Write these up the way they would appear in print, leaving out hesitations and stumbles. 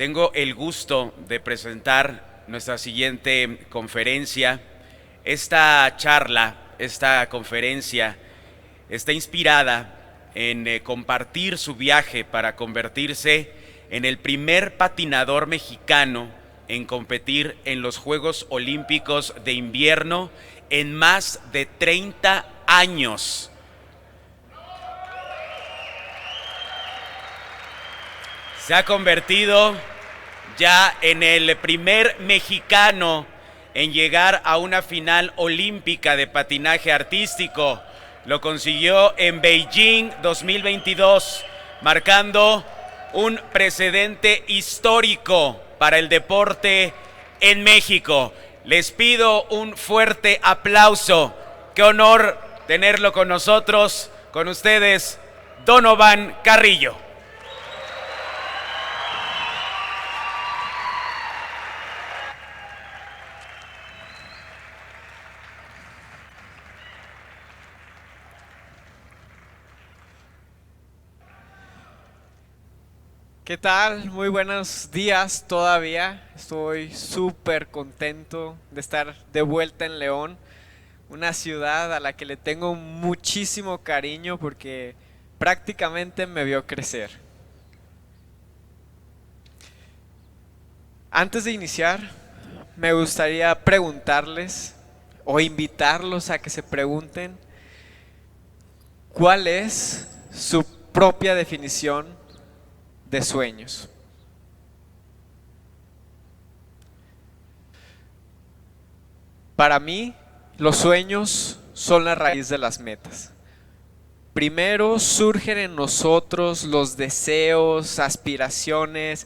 Tengo el gusto de presentar nuestra siguiente conferencia. Esta charla, esta conferencia, está inspirada en compartir su viaje para convertirse en el primer patinador mexicano en competir en los Juegos Olímpicos de Invierno en más de 30 años. Se ha convertido ya en el primer mexicano en llegar a una final olímpica de patinaje artístico. Lo consiguió en Beijing 2022, marcando un precedente histórico para el deporte en México. Les pido un fuerte aplauso. Qué honor tenerlo con nosotros, con ustedes, Donovan Carrillo. ¿Qué tal? Muy buenos días todavía. Estoy súper contento de estar de vuelta en León, una ciudad a la que le tengo muchísimo cariño porque prácticamente me vio crecer. Antes de iniciar, me gustaría preguntarles o invitarlos a que se pregunten cuál es su propia definición de sueños. Para mí, los sueños son la raíz de las metas. Primero surgen en nosotros los deseos, aspiraciones,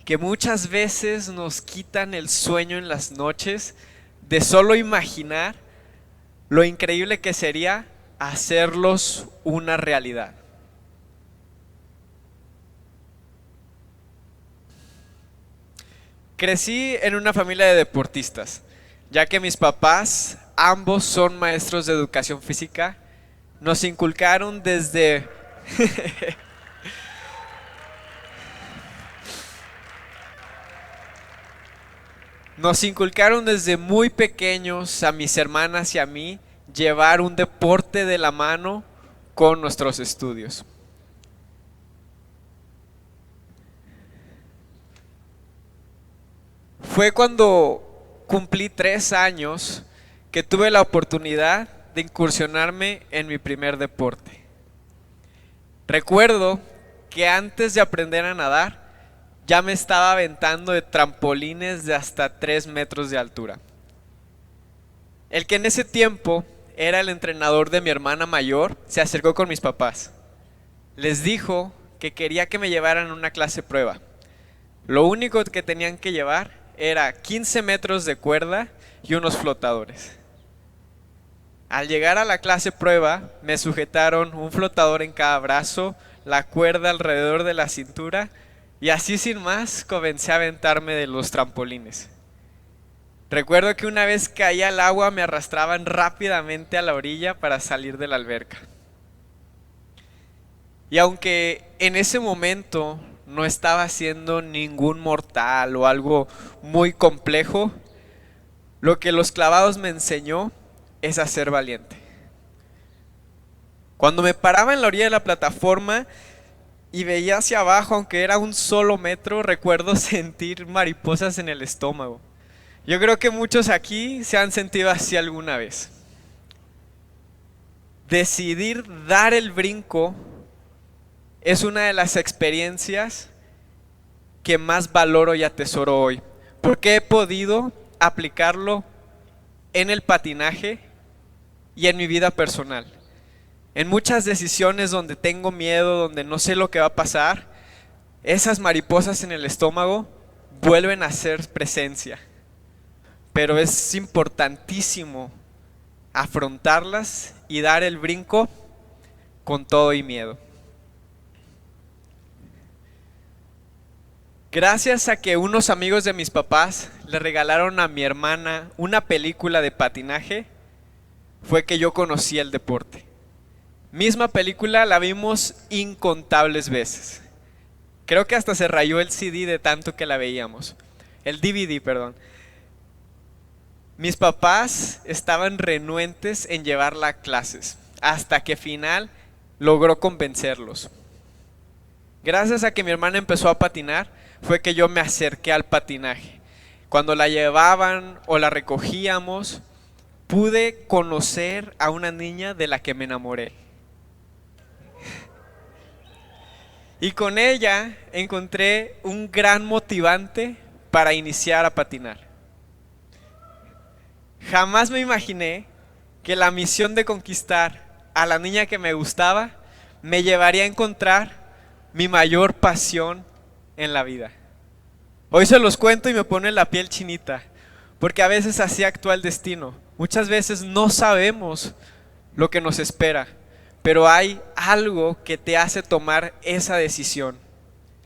que muchas veces nos quitan el sueño en las noches de solo imaginar lo increíble que sería hacerlos una realidad. Crecí en una familia de deportistas, ya que mis papás, ambos son maestros de educación física, nos inculcaron desde muy pequeños a mis hermanas y a mí llevar un deporte de la mano con nuestros estudios. Fue cuando cumplí 3 años que tuve la oportunidad de incursionarme en mi primer deporte. Recuerdo que antes de aprender a nadar, ya me estaba aventando de trampolines de hasta 3 metros de altura. El que en ese tiempo era el entrenador de mi hermana mayor se acercó con mis papás. Les dijo que quería que me llevaran a una clase prueba. Lo único que tenían que llevar era 15 metros de cuerda y unos flotadores. Al llegar a la clase prueba, me sujetaron un flotador en cada brazo, la cuerda alrededor de la cintura y así sin más comencé a aventarme de los trampolines. Recuerdo que una vez caí al agua me arrastraban rápidamente a la orilla para salir de la alberca. Y aunque en ese momento no estaba haciendo ningún mortal o algo muy complejo, lo que los clavados me enseñó es a ser valiente. Cuando me paraba en la orilla de la plataforma y veía hacia abajo, aunque era un solo metro, recuerdo sentir mariposas en el estómago. Yo creo que muchos aquí se han sentido así alguna vez. Decidir dar el brinco es una de las experiencias que más valoro y atesoro hoy, porque he podido aplicarlo en el patinaje y en mi vida personal. En muchas decisiones donde tengo miedo, donde no sé lo que va a pasar, esas mariposas en el estómago vuelven a ser presencia. Pero es importantísimo afrontarlas y dar el brinco con todo y miedo. Gracias a que unos amigos de mis papás le regalaron a mi hermana una película de patinaje, fue que yo conocí el deporte. Misma película la vimos incontables veces. Creo que hasta se rayó el CD de tanto que la veíamos. El DVD, perdón. Mis papás estaban renuentes en llevarla a clases, hasta que final logró convencerlos. Gracias a que mi hermana empezó a patinar, fue que yo me acerqué al patinaje. Cuando la llevaban o la recogíamos, pude conocer a una niña de la que me enamoré. Y con ella encontré un gran motivante para iniciar a patinar. Jamás me imaginé que la misión de conquistar a la niña que me gustaba me llevaría a encontrar mi mayor pasión en la vida. Hoy se los cuento y me pone la piel chinita, porque a veces así actúa el destino. Muchas veces no sabemos lo que nos espera, pero hay algo que te hace tomar esa decisión.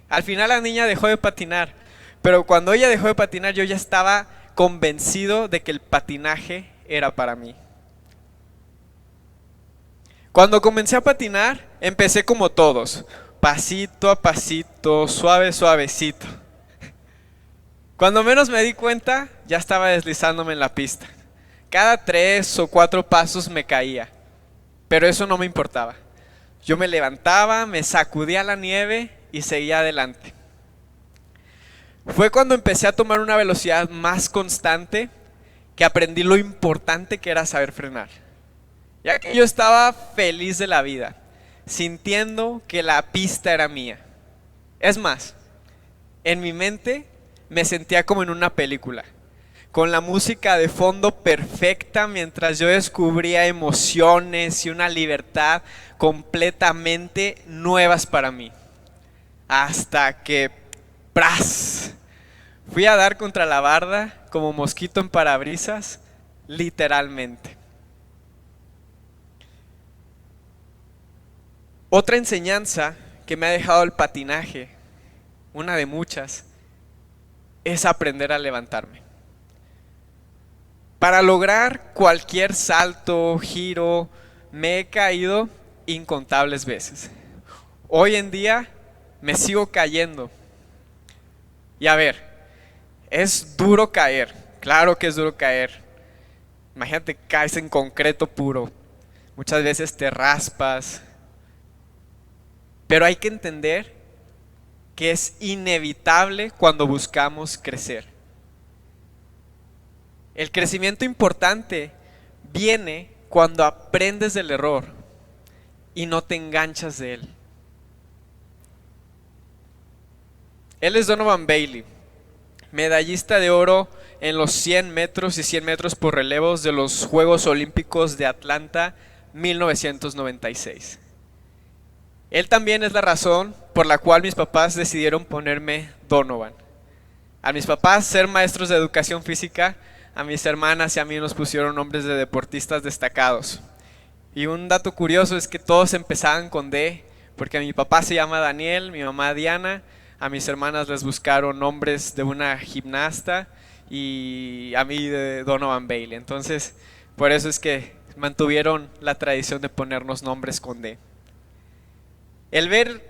Al final la niña dejó de patinar, pero cuando ella dejó de patinar yo ya estaba convencido de que el patinaje era para mí. Cuando comencé a patinar, empecé como todos, pasito a pasito, suave, suavecito. Cuando menos me di cuenta, ya estaba deslizándome en la pista. Cada 3 o 4 pasos me caía, pero eso no me importaba. Yo me levantaba, me sacudía la nieve y seguía adelante. Fue cuando empecé a tomar una velocidad más constante que aprendí lo importante que era saber frenar. Ya que yo estaba feliz de la vida, sintiendo que la pista era mía. Es más, en mi mente me sentía como en una película, con la música de fondo perfecta mientras yo descubría emociones y una libertad completamente nuevas para mí. Hasta que, ¡pras!, fui a dar contra la barda como mosquito en parabrisas, literalmente. Otra enseñanza que me ha dejado el patinaje, una de muchas, es aprender a levantarme. Para lograr cualquier salto, giro, me he caído incontables veces. Hoy en día me sigo cayendo. Y a ver, es duro caer, claro que es duro caer. Imagínate, caes en concreto puro. Muchas veces te raspas. Pero hay que entender que es inevitable cuando buscamos crecer. El crecimiento importante viene cuando aprendes del error y no te enganchas de él. Él es Donovan Bailey, medallista de oro en los 100 metros y 100 metros por relevos de los Juegos Olímpicos de Atlanta 1996. Él también es la razón por la cual mis papás decidieron ponerme Donovan. A mis papás ser maestros de educación física, a mis hermanas y a mí nos pusieron nombres de deportistas destacados. Y un dato curioso es que todos empezaban con D, porque a mi papá se llama Daniel, mi mamá Diana, a mis hermanas les buscaron nombres de una gimnasta y a mí de Donovan Bailey. Entonces, por eso es que mantuvieron la tradición de ponernos nombres con D. El ver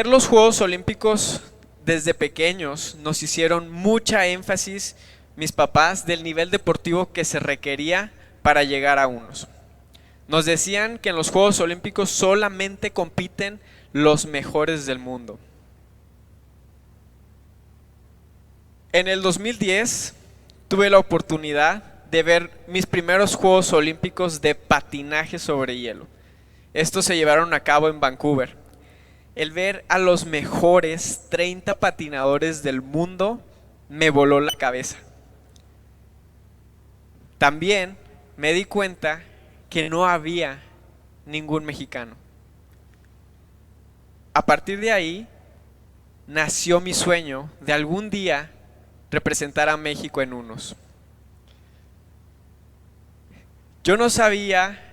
los Juegos Olímpicos desde pequeños nos hicieron mucha énfasis mis papás del nivel deportivo que se requería para llegar a unos. Nos decían que en los Juegos Olímpicos solamente compiten los mejores del mundo. En el 2010 tuve la oportunidad de ver mis primeros Juegos Olímpicos de patinaje sobre hielo. Estos se llevaron a cabo en Vancouver. El ver a los mejores 30 patinadores del mundo me voló la cabeza. También me di cuenta que no había ningún mexicano. A partir de ahí nació mi sueño de algún día representar a México en unos. Yo no sabía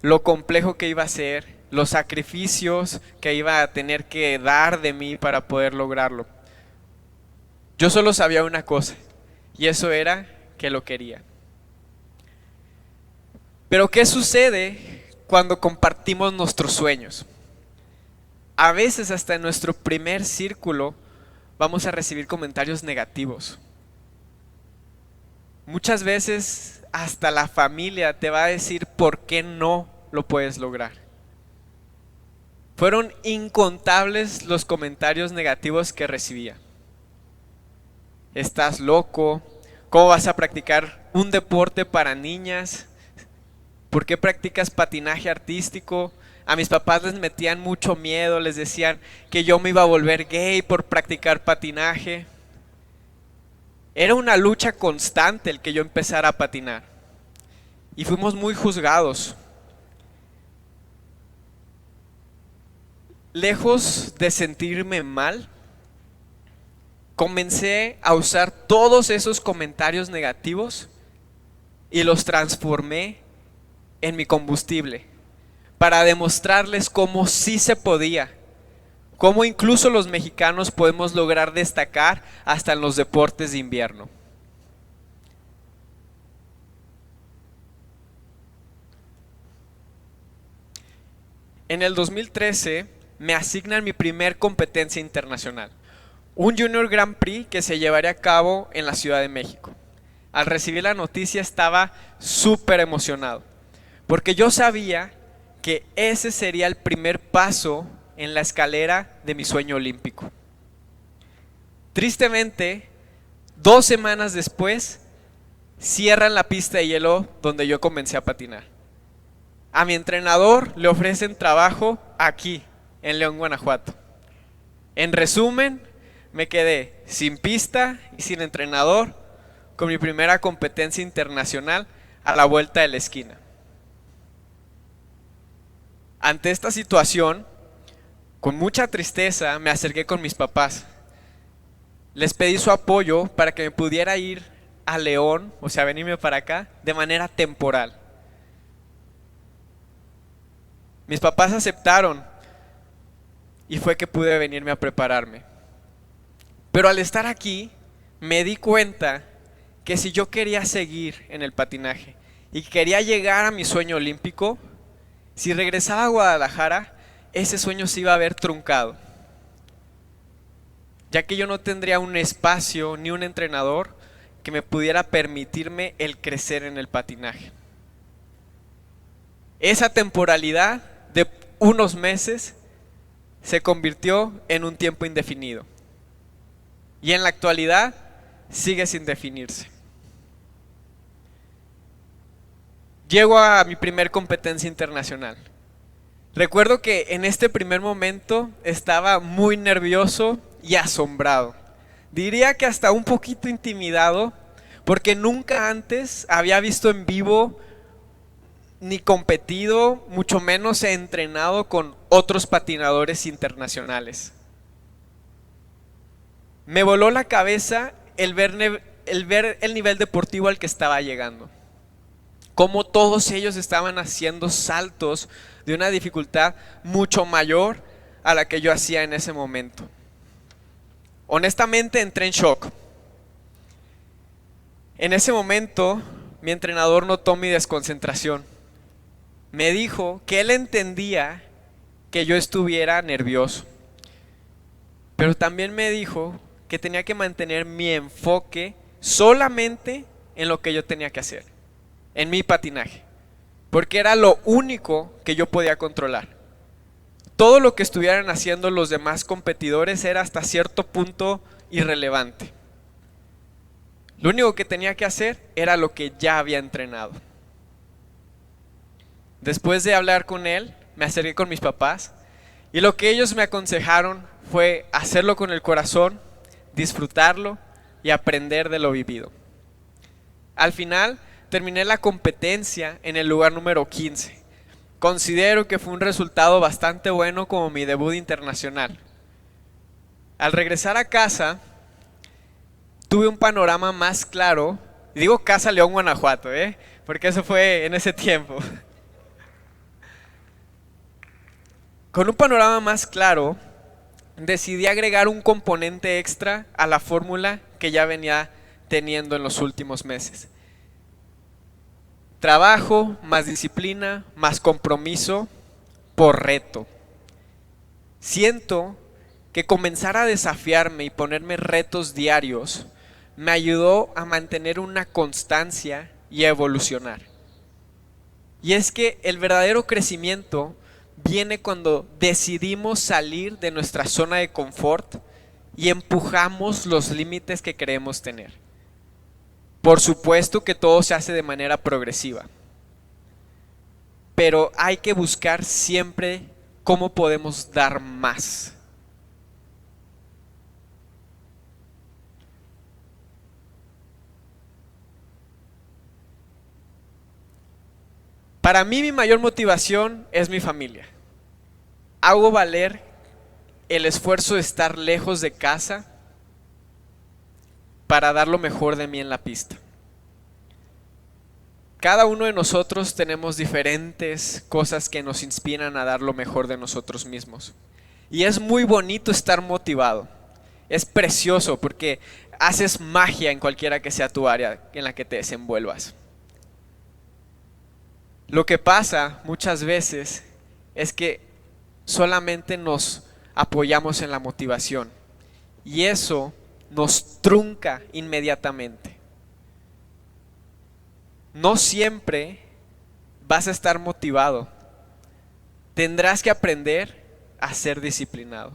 lo complejo que iba a ser, los sacrificios que iba a tener que dar de mí para poder lograrlo. Yo solo sabía una cosa, y eso era que lo quería. Pero ¿qué sucede cuando compartimos nuestros sueños? a veces hasta en nuestro primer círculo vamos a recibir comentarios negativos. Muchas veces hasta la familia te va a decir por qué no lo puedes lograr. Fueron incontables los comentarios negativos que recibía. Estás loco, ¿cómo vas a practicar un deporte para niñas? ¿Por qué practicas patinaje artístico? A mis papás les metían mucho miedo, les decían que yo me iba a volver gay por practicar patinaje. Era una lucha constante el que yo empezara a patinar. Y fuimos muy juzgados. Lejos de sentirme mal, comencé a usar todos esos comentarios negativos y los transformé en mi combustible para demostrarles cómo sí se podía, cómo incluso los mexicanos podemos lograr destacar hasta en los deportes de invierno. En el 2013 me asignan mi primer competencia internacional, un Junior Grand Prix que se llevaría a cabo en la Ciudad de México. Al recibir la noticia estaba súper emocionado, porque yo sabía que ese sería el primer paso en la escalera de mi sueño olímpico. Tristemente, 2 semanas después, cierran la pista de hielo donde yo comencé a patinar. A mi entrenador le ofrecen trabajo aquí, en León, Guanajuato. En resumen, me quedé sin pista y sin entrenador con mi primera competencia internacional a la vuelta de la esquina. Ante esta situación, con mucha tristeza me acerqué con mis papás. Les pedí su apoyo para que me pudiera ir a León, o sea, venirme para acá, de manera temporal. Mis papás aceptaron y fue que pude venirme a prepararme. Pero al estar aquí, me di cuenta que si yo quería seguir en el patinaje y quería llegar a mi sueño olímpico, si regresaba a Guadalajara, ese sueño se iba a ver truncado, ya que yo no tendría un espacio ni un entrenador que me pudiera permitirme el crecer en el patinaje. Esa temporalidad de unos meses se convirtió en un tiempo indefinido y en la actualidad sigue sin definirse. Llego a mi primer competencia internacional. Recuerdo que en este primer momento estaba muy nervioso y asombrado. Diría que hasta un poquito intimidado, porque nunca antes había visto en vivo ni competido, mucho menos he entrenado con otros patinadores internacionales. Me voló la cabeza el ver el nivel deportivo al que estaba llegando. Cómo todos ellos estaban haciendo saltos de una dificultad mucho mayor a la que yo hacía en ese momento. Honestamente entré en shock. En ese momento mi entrenador notó mi desconcentración. Me dijo que él entendía que yo estuviera nervioso, pero también me dijo que tenía que mantener mi enfoque solamente en lo que yo tenía que hacer, en mi patinaje, porque era lo único que yo podía controlar. Todo lo que estuvieran haciendo los demás competidores era hasta cierto punto irrelevante. Lo único que tenía que hacer era lo que ya había entrenado. Después de hablar con él, me acerqué con mis papás y lo que ellos me aconsejaron fue hacerlo con el corazón, disfrutarlo y aprender de lo vivido. Al final, terminé la competencia en el lugar número 15. Considero que fue un resultado bastante bueno como mi debut internacional. Al regresar a casa, tuve un panorama más claro. Digo casa León, Guanajuato, porque eso fue en ese tiempo. Con un panorama más claro, decidí agregar un componente extra a la fórmula que ya venía teniendo en los últimos meses. Trabajo, más disciplina, más compromiso por reto. Siento que comenzar a desafiarme y ponerme retos diarios me ayudó a mantener una constancia y a evolucionar. Y es que el verdadero crecimiento viene cuando decidimos salir de nuestra zona de confort y empujamos los límites que queremos tener. Por supuesto que todo se hace de manera progresiva, pero hay que buscar siempre cómo podemos dar más. Para mí mi mayor motivación es mi familia. Hago valer el esfuerzo de estar lejos de casa para dar lo mejor de mí en la pista. Cada uno de nosotros tenemos diferentes cosas que nos inspiran a dar lo mejor de nosotros mismos. Y es muy bonito estar motivado. Es precioso porque haces magia en cualquiera que sea tu área en la que te desenvuelvas. Lo que pasa muchas veces es que solamente nos apoyamos en la motivación y eso nos trunca inmediatamente. No siempre vas a estar motivado. Tendrás que aprender a ser disciplinado.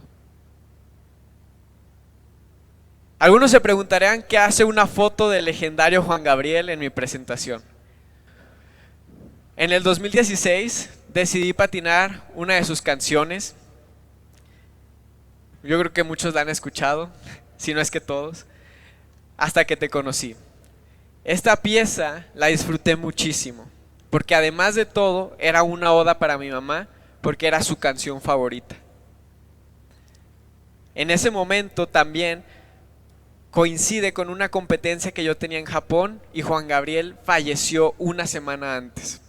Algunos se preguntarán qué hace una foto del legendario Juan Gabriel en mi presentación. En el 2016 decidí patinar una de sus canciones. Yo creo que muchos la han escuchado, si no es que todos, Hasta que te conocí. Esta pieza la disfruté muchísimo, porque además de todo era una oda para mi mamá, porque era su canción favorita. En ese momento también coincide con una competencia que yo tenía en Japón y Juan Gabriel falleció una semana antes.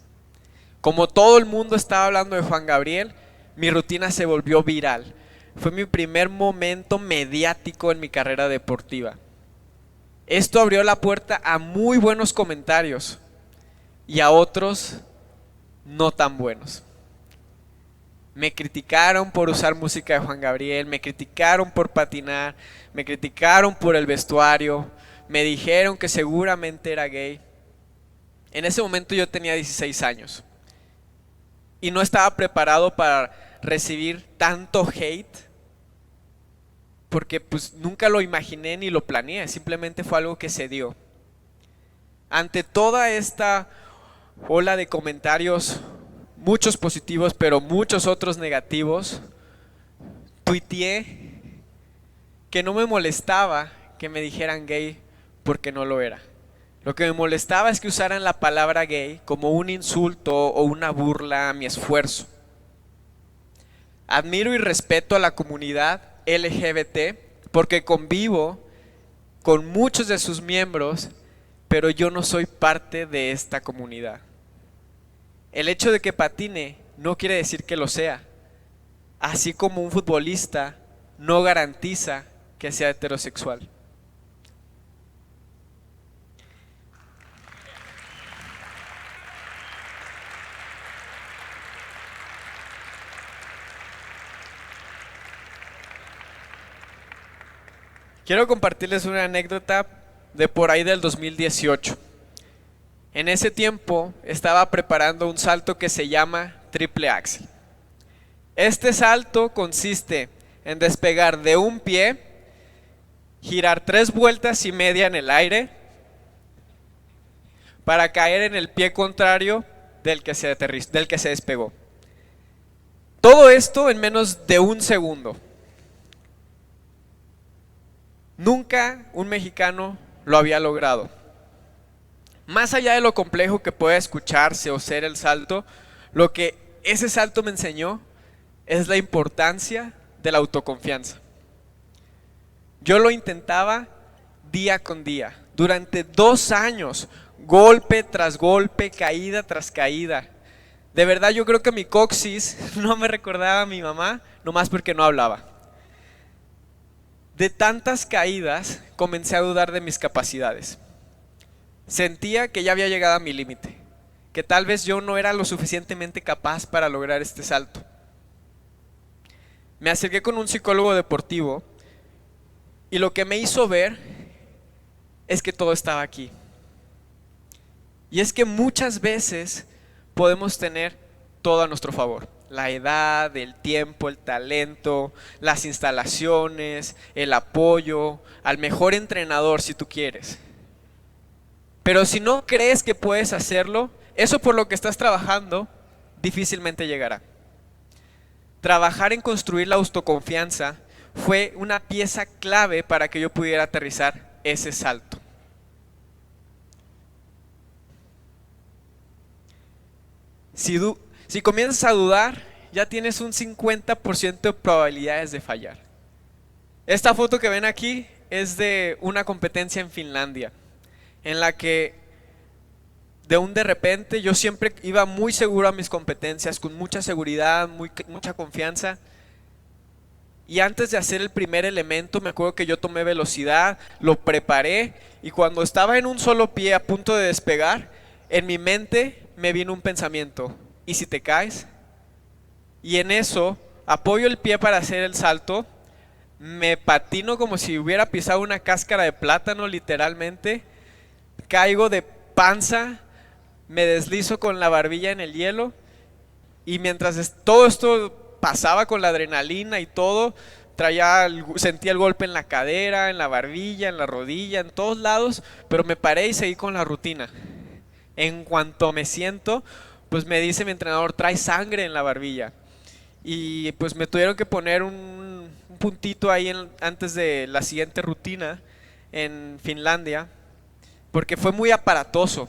Como todo el mundo estaba hablando de Juan Gabriel, mi rutina se volvió viral. Fue mi primer momento mediático en mi carrera deportiva. Esto abrió la puerta a muy buenos comentarios y a otros no tan buenos. Me criticaron por usar música de Juan Gabriel, me criticaron por patinar, me criticaron por el vestuario, me dijeron que seguramente era gay. En ese momento yo tenía 16 años y no estaba preparado para recibir tanto hate, porque pues nunca lo imaginé ni lo planeé, simplemente fue algo que se dio. Ante toda esta ola de comentarios, muchos positivos pero muchos otros negativos, tuiteé que no me molestaba que me dijeran gay porque no lo era. Lo que me molestaba es que usaran la palabra gay como un insulto o una burla a mi esfuerzo. Admiro y respeto a la comunidad LGBT porque convivo con muchos de sus miembros, pero yo no soy parte de esta comunidad. El hecho de que patine no quiere decir que lo sea, así como un futbolista no garantiza que sea heterosexual. Quiero compartirles una anécdota de por ahí del 2018. En ese tiempo estaba preparando un salto que se llama triple axel. Este salto consiste en despegar de un pie, girar 3 vueltas y media en el aire para caer en el pie contrario del que se despegó. Todo esto en menos de un segundo. Nunca un mexicano lo había logrado. Más allá de lo complejo que pueda escucharse o ser el salto, lo que ese salto me enseñó es la importancia de la autoconfianza. Yo lo intentaba día con día, durante 2 años, golpe tras golpe, caída tras caída. De verdad yo creo que mi coxis no me recordaba a mi mamá, nomás porque no hablaba. De tantas caídas comencé a dudar de mis capacidades. Sentía que ya había llegado a mi límite, que tal vez yo no era lo suficientemente capaz para lograr este salto. Me acerqué con un psicólogo deportivo y lo que me hizo ver es que todo estaba aquí. Y es que muchas veces podemos tener todo a nuestro favor. La edad, el tiempo, el talento, las instalaciones, el apoyo, al mejor entrenador si tú quieres. Pero si no crees que puedes hacerlo, eso por lo que estás trabajando difícilmente llegará. Trabajar en construir la autoconfianza fue una pieza clave para que yo pudiera aterrizar ese salto. Si comienzas a dudar, ya tienes un 50% de probabilidades de fallar. Esta foto que ven aquí es de una competencia en Finlandia, en la que de repente yo siempre iba muy seguro a mis competencias, con mucha seguridad, mucha confianza. Y antes de hacer el primer elemento, me acuerdo que yo tomé velocidad, lo preparé, y cuando estaba en un solo pie a punto de despegar, en mi mente me vino un pensamiento: ¿y si te caes? Y en eso apoyo el pie para hacer el salto, me patino como si hubiera pisado una cáscara de plátano literalmente, caigo de panza, me deslizo con la barbilla en el hielo, y mientras todo esto pasaba con la adrenalina y todo, sentía el golpe en la cadera, en la barbilla, en la rodilla, en todos lados, pero me paré y seguí con la rutina. En cuanto me siento, pues me dice mi entrenador: trae sangre en la barbilla. Y pues me tuvieron que poner un puntito ahí antes de la siguiente rutina en Finlandia, porque fue muy aparatoso.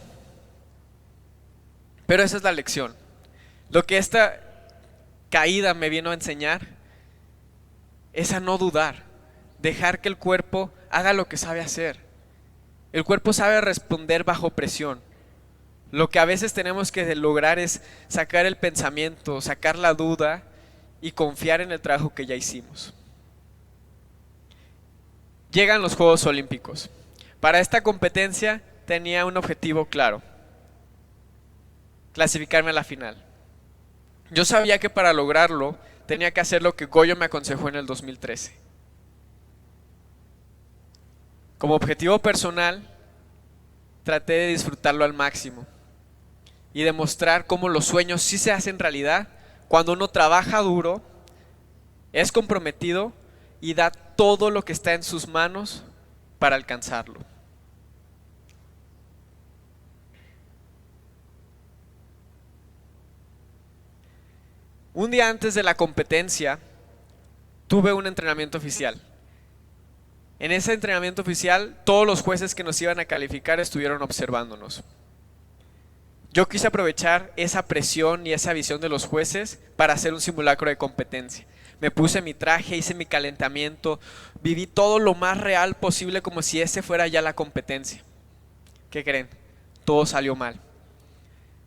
Pero esa es la lección. Lo que esta caída me vino a enseñar es a no dudar, dejar que el cuerpo haga lo que sabe hacer. El cuerpo sabe responder bajo presión. Lo que a veces tenemos que lograr es sacar el pensamiento, sacar la duda y confiar en el trabajo que ya hicimos. Llegan los Juegos Olímpicos. Para esta competencia tenía un objetivo claro: clasificarme a la final. Yo sabía que para lograrlo tenía que hacer lo que Goyo me aconsejó en el 2013. Como objetivo personal, traté de disfrutarlo al máximo y demostrar cómo los sueños sí se hacen realidad cuando uno trabaja duro, es comprometido y da todo lo que está en sus manos para alcanzarlo. Un día antes de la competencia tuve un entrenamiento oficial. En ese entrenamiento oficial todos los jueces que nos iban a calificar estuvieron observándonos. Yo quise aprovechar esa presión y esa visión de los jueces para hacer un simulacro de competencia. Me puse mi traje, hice mi calentamiento, viví todo lo más real posible como si ese fuera ya la competencia. ¿Qué creen? Todo salió mal.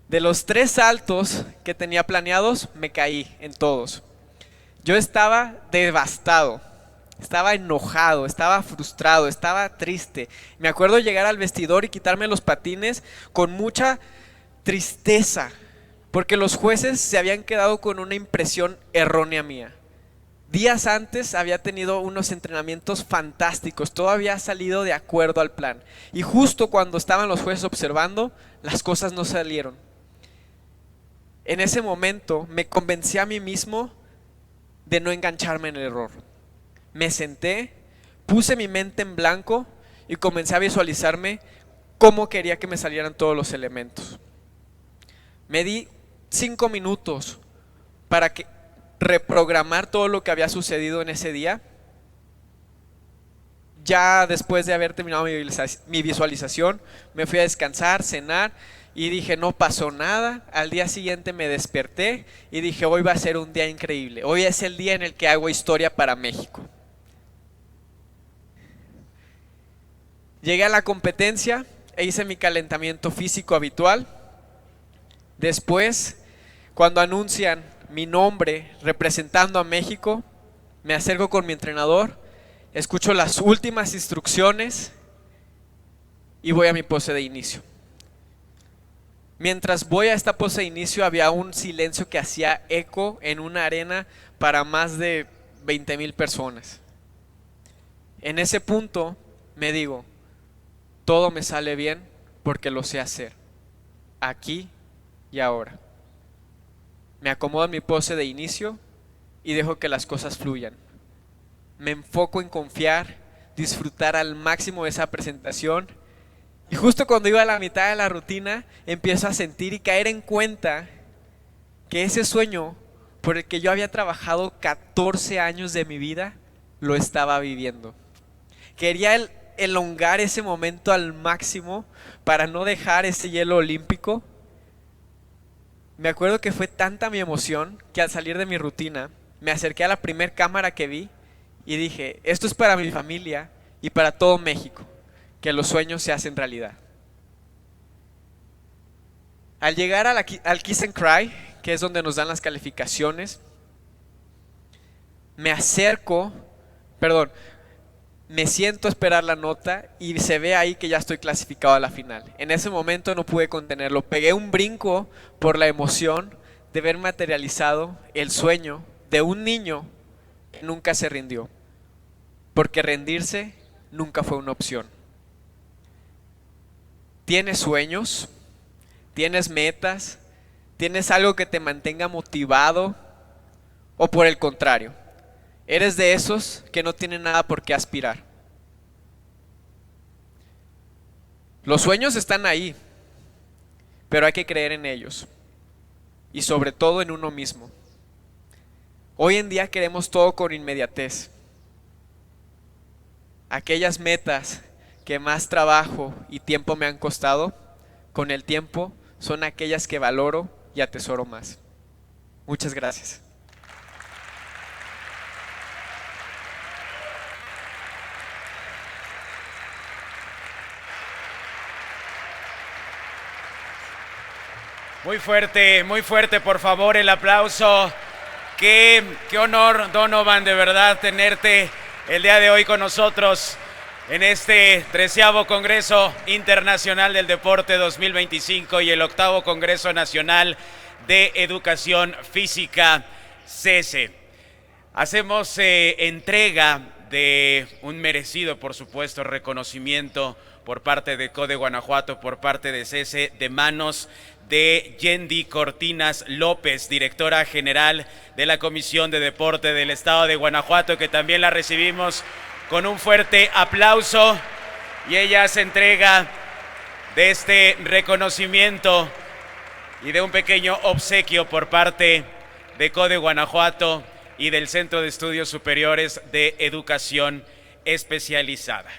De los 3 saltos que tenía planeados, me caí en todos. Yo estaba devastado, estaba enojado, estaba frustrado, estaba triste. Me acuerdo llegar al vestidor y quitarme los patines con mucha tristeza, porque los jueces se habían quedado con una impresión errónea mía. Días antes había tenido unos entrenamientos fantásticos, todo había salido de acuerdo al plan. Y justo cuando estaban los jueces observando, las cosas no salieron. En ese momento me convencí a mí mismo de no engancharme en el error. Me senté, puse mi mente en blanco y comencé a visualizarme cómo quería que me salieran todos los elementos. Me di 5 minutos para reprogramar todo lo que había sucedido en ese día. Ya después de haber terminado mi visualización, me fui a descansar, cenar y dije: no pasó nada. Al día siguiente me desperté y dije: hoy va a ser un día increíble. Hoy es el día en el que hago historia para México. Llegué a la competencia e hice mi calentamiento físico habitual. Después, cuando anuncian mi nombre representando a México, me acerco con mi entrenador, escucho las últimas instrucciones y voy a mi pose de inicio. Mientras voy a esta pose de inicio, había un silencio que hacía eco en una arena para más de 20,000 personas. En ese punto me digo, todo me sale bien porque lo sé hacer, aquí y ahora. Me acomodo en mi pose de inicio y dejo que las cosas fluyan. Me enfoco en confiar, disfrutar al máximo de esa presentación, y justo cuando iba a la mitad de la rutina empiezo a sentir y caer en cuenta que ese sueño por el que yo había trabajado 14 años de mi vida lo estaba viviendo. Quería elongar ese momento al máximo para no dejar ese hielo olímpico. Me acuerdo que fue tanta mi emoción que al salir de mi rutina me acerqué a la primer cámara que vi y dije, esto es para mi familia y para todo México, que los sueños se hacen realidad. Al llegar al Kiss and Cry, que es donde nos dan las calificaciones, me siento a esperar la nota y se ve ahí que ya estoy clasificado a la final. En ese momento no pude contenerlo, pegué un brinco por la emoción de ver materializado el sueño de un niño que nunca se rindió, porque rendirse nunca fue una opción. ¿Tienes sueños? ¿Tienes metas? ¿Tienes algo que te mantenga motivado? ¿O por el contrario, eres de esos que no tienen nada por qué aspirar? Los sueños están ahí, pero hay que creer en ellos y sobre todo en uno mismo. Hoy en día queremos todo con inmediatez. Aquellas metas que más trabajo y tiempo me han costado, con el tiempo son aquellas que valoro y atesoro más. Muchas gracias. Muy fuerte, por favor, el aplauso. Qué honor, Donovan, de verdad, tenerte el día de hoy con nosotros en este 13º Congreso Internacional del Deporte 2025 y el 8º Congreso Nacional de Educación Física, CESE. Hacemos entrega de un merecido, por supuesto, reconocimiento por parte de CODE Guanajuato, por parte de CESE, de manos de Yendi Cortinas López, directora general de la Comisión de Deporte del Estado de Guanajuato, que también la recibimos con un fuerte aplauso, y ella se entrega de este reconocimiento y de un pequeño obsequio por parte de CODE Guanajuato y del Centro de Estudios Superiores de Educación Especializada.